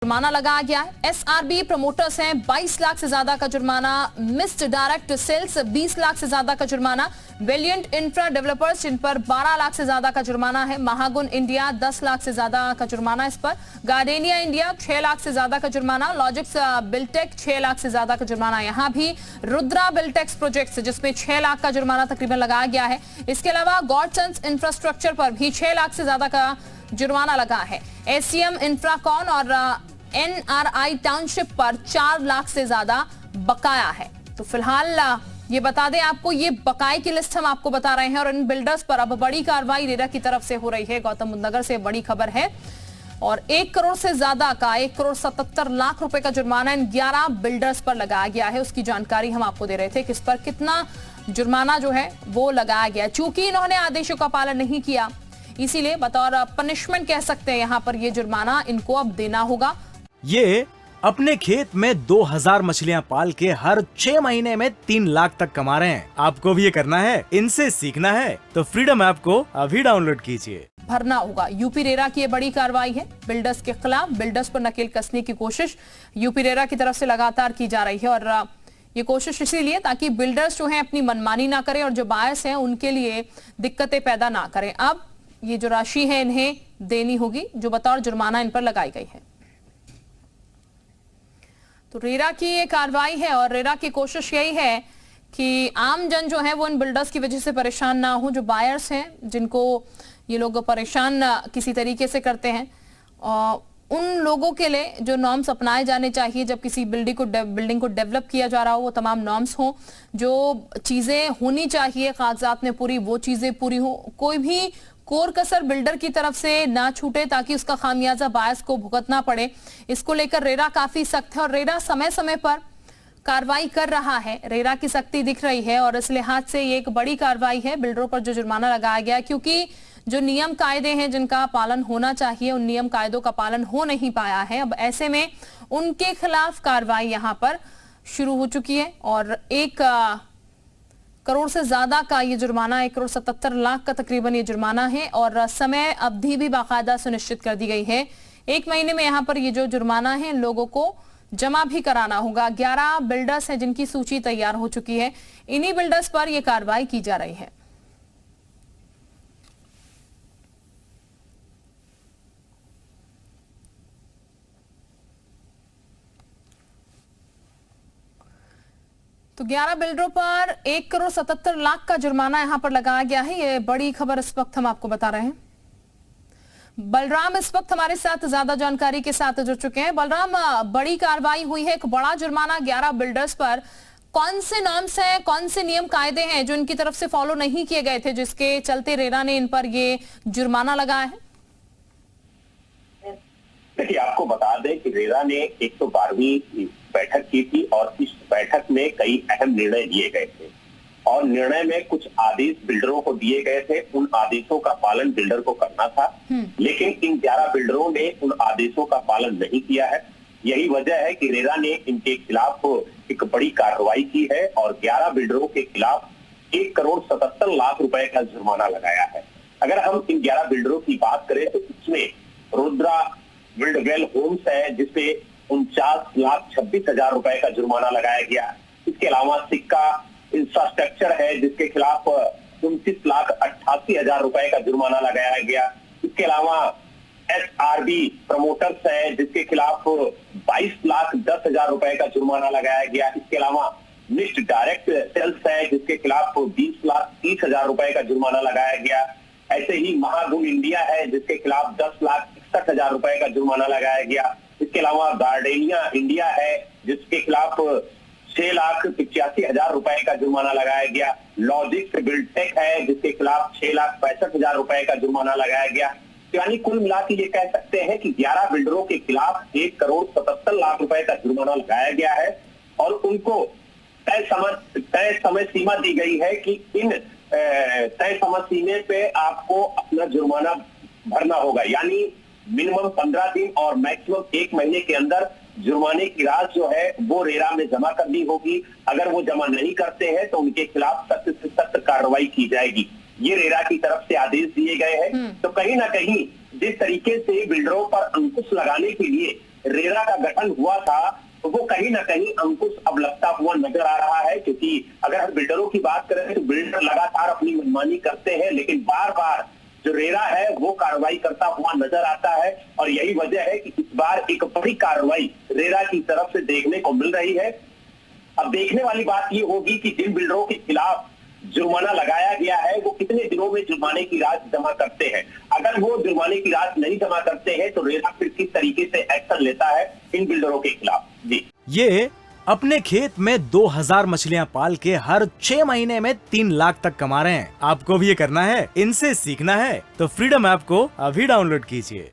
जुर्माना लगाया गया है। एसआरबी प्रमोटर्स हैं 22 लाख से ज्यादा का जुर्माना, मिस्ड डायरेक्ट सेल्स 20 लाख से ज्यादा का जुर्माना, वेलिएंट इंफ्रा डेवलपर्स जिन पर 12 लाख से ज्यादा का जुर्माना है, महागुन इंडिया 10 लाख से ज्यादा का जुर्माना इस पर, गार्डेनिया इंडिया 6 लाख से ज्यादा का जुर्माना, लॉजिक्स बिल्टेक 6 लाख से ज्यादा का जुर्माना, यहां भी रुद्रा बिल्टेक्स प्रोजेक्ट्स जिसमें 6 लाख का जुर्माना तकरीबन लगाया गया है। इसके अलावा गॉडसन्स इंफ्रास्ट्रक्चर पर भी 6 लाख से ज्यादा का जुर्माना लगा है। एसीएम इंफ्राकॉन और एनआरआई टाउनशिप पर 4 लाख से ज्यादा बकाया है। तो फिलहाल ये बता दें आपको, ये बकाये की लिस्ट हम आपको बता रहे हैं और इन बिल्डर्स पर अब बड़ी कार्रवाई रेरा की तरफ से हो रही है। गौतम बुद्ध नगर से बड़ी खबर है और 1 करोड़ से ज्यादा का 1 करोड़ 77 लाख रुपए का जुर्माना इन 11 बिल्डर्स पर लगाया गया है। उसकी जानकारी हम आपको दे रहे थे, किस पर कितना जुर्माना जो है वो लगाया गया। चूंकि इन्होंने आदेशों का पालन नहीं किया, इसीलिए बतौर पनिशमेंट कह सकते हैं यहाँ पर ये जुर्माना इनको अब देना होगा। ये अपने खेत में 2000 मछलियां पाल के हर 6 महीने में 3 लाख तक कमा रहे हैं। आपको भी ये करना है, इनसे सीखना है तो फ्रीडम ऐप को अभी डाउनलोड कीजिए। भरना होगा। यूपी रेरा की ये बड़ी कार्रवाई है। बिल्डर्स के खिलाफ, बिल्डर्स पर नकेल कसने की कोशिश यूपी रेरा की तरफ से लगातार की जा रही है और ये कोशिश इसीलिए ताकि बिल्डर्स जो हैं अपनी मनमानी ना करें और जो बायर्स हैं उनके लिए दिक्कतें पैदा ना करें। अब ये जो राशि है इन्हें देनी होगी जो बतौर जुर्माना इन पर लगाई गई है। तो रेरा की ये कार्रवाई है और रेरा की कोशिश यही है कि आम जन जो है वो इन बिल्डर्स की वजह से परेशान ना हो। जो बायर्स हैं जिनको ये लोग परेशान किसी तरीके से करते हैं, और उन लोगों के लिए जो नॉर्म्स अपनाए जाने चाहिए जब किसी बिल्डिंग को डेवलप किया जा रहा हो, वो तमाम नॉर्म्स हों। जो चीजें होनी चाहिए कागजात में पूरी, वो चीजें पूरी हो। कोई भी कोर कसर बिल्डर की तरफ से ना छूटे ताकि उसका खामियाजा बायर्स को भुगतना पड़े। इसको लेकर रेरा काफी सख्त है और रेरा समय समय पर कार्रवाई कर रहा है। रेरा की सख्ती दिख रही है और इस लिहाज से ये एक बड़ी कार्रवाई है बिल्डरों पर जो जुर्माना लगाया गया, क्योंकि जो नियम कायदे हैं जिनका पालन होना चाहिए उन नियम कायदों का पालन हो नहीं पाया है। अब ऐसे में उनके खिलाफ कार्रवाई यहां पर शुरू हो चुकी है और 1 करोड़ से ज्यादा का ये जुर्माना, 1 करोड़ 77 लाख का तकरीबन ये जुर्माना है और समय अवधि भी बाकायदा सुनिश्चित कर दी गई है। 1 महीने में यहाँ पर ये जो जुर्माना है इन लोगों को जमा भी कराना होगा। 11 बिल्डर्स हैं जिनकी सूची तैयार हो चुकी है। इन्हीं बिल्डर्स पर यह कार्रवाई की जा रही है। तो 11 बिल्डरों पर 1 करोड़ 77 लाख का जुर्माना यहां पर लगाया गया है। ये बड़ी खबर इस वक्त हम आपको बता रहे हैं। बलराम इस वक्त हमारे साथ ज्यादा जानकारी के साथ जुड़ चुके हैं। बलराम, बड़ी कार्रवाई हुई है, एक बड़ा जुर्माना 11 बिल्डर्स पर। कौन से नॉर्म्स हैं, कौन से नियम कायदे हैं जो इनकी तरफ से फॉलो नहीं किए गए थे जिसके चलते रेरा ने इन पर ये जुर्माना लगाया है? देखिए, आपको बता दें कि रेरा ने 112वीं बैठक की थी और इस बैठक में कई अहम निर्णय लिए गए थे और निर्णय में कुछ आदेश बिल्डरों को दिए गए थे। उन आदेशों का पालन बिल्डर को करना था, लेकिन इन 11 बिल्डरों ने उन आदेशों का पालन नहीं किया है। यही वजह है कि रेरा ने इनके खिलाफ एक बड़ी कार्रवाई की है और 11 बिल्डरों के खिलाफ 1 करोड़ 77 लाख रुपए का जुर्माना लगाया है। अगर हम इन 11 बिल्डरों की बात करें तो इसमें रुद्रा बिल्डवेल होम्स है जिसपे 49,26,000 रुपए का जुर्माना लगाया गया। इसके अलावा सिक्का इंफ्रास्ट्रक्चर है जिसके खिलाफ 29,88,000 रुपए का जुर्माना लगाया गया। इसके अलावा एसआरबी प्रमोटर्स है जिसके खिलाफ 22,10,000 रुपए का जुर्माना लगाया गया। इसके अलावा मिस्ड डायरेक्ट सेल्स है जिसके खिलाफ 20,30,000 रुपए का जुर्माना लगाया गया। ऐसे ही महागुन इंडिया है जिसके खिलाफ 10,61,000 रुपए का जुर्माना लगाया गया। इसके अलावा गार्डेनिया इंडिया है जिसके खिलाफ 6,85,000 रुपए का जुर्माना लगाया गया। लॉजिक्स बिल्टेक है जिसके खिलाफ 6,65,000 रुपए का जुर्माना लगाया गया। यानी कुल मिला के ये कह सकते हैं कि 11 बिल्डरों के खिलाफ 1 करोड़ 77 लाख रुपए का जुर्माना लगाया गया है और उनको तय समय सीमा दी गई है कि इन तय समय सीमा पे आपको अपना जुर्माना भरना होगा। यानी मिनिमम 15 दिन और मैक्सिमम 1 महीने के अंदर जुर्माने की राशि जो है वो रेरा में जमा करनी होगी। अगर वो जमा नहीं करते हैं तो उनके खिलाफ सख्त से सख्त कार्रवाई की जाएगी। ये रेरा की तरफ से आदेश दिए गए हैं। तो कहीं ना कहीं जिस तरीके से बिल्डरों पर अंकुश लगाने के लिए रेरा का गठन हुआ था तो वो कहीं ना कहीं अंकुश अब लगता हुआ नजर आ रहा है, क्योंकि अगर हम बिल्डरों की बात करें तो बिल्डर लगातार अपनी मनमानी करते हैं, लेकिन बार बार जो रेरा है वो कार्रवाई करता हुआ नजर आता है। और यही वजह है कि इस बार एक बड़ी कार्रवाई रेरा की तरफ से देखने को मिल रही है। अब देखने वाली बात ये होगी कि जिन बिल्डरों के खिलाफ जुर्माना लगाया गया है वो कितने दिनों में जुर्माने की राशि जमा करते हैं। अगर वो जुर्माने की राशि नहीं जमा करते हैं तो रेरा फिर किस तरीके से एक्शन लेता है इन बिल्डरों के खिलाफ। जी, ये अपने खेत में 2000 मछलियां पाल के हर 6 महीने में 3 लाख तक कमा रहे हैं। आपको भी ये करना है, इनसे सीखना है तो फ्रीडम ऐप को अभी डाउनलोड कीजिए।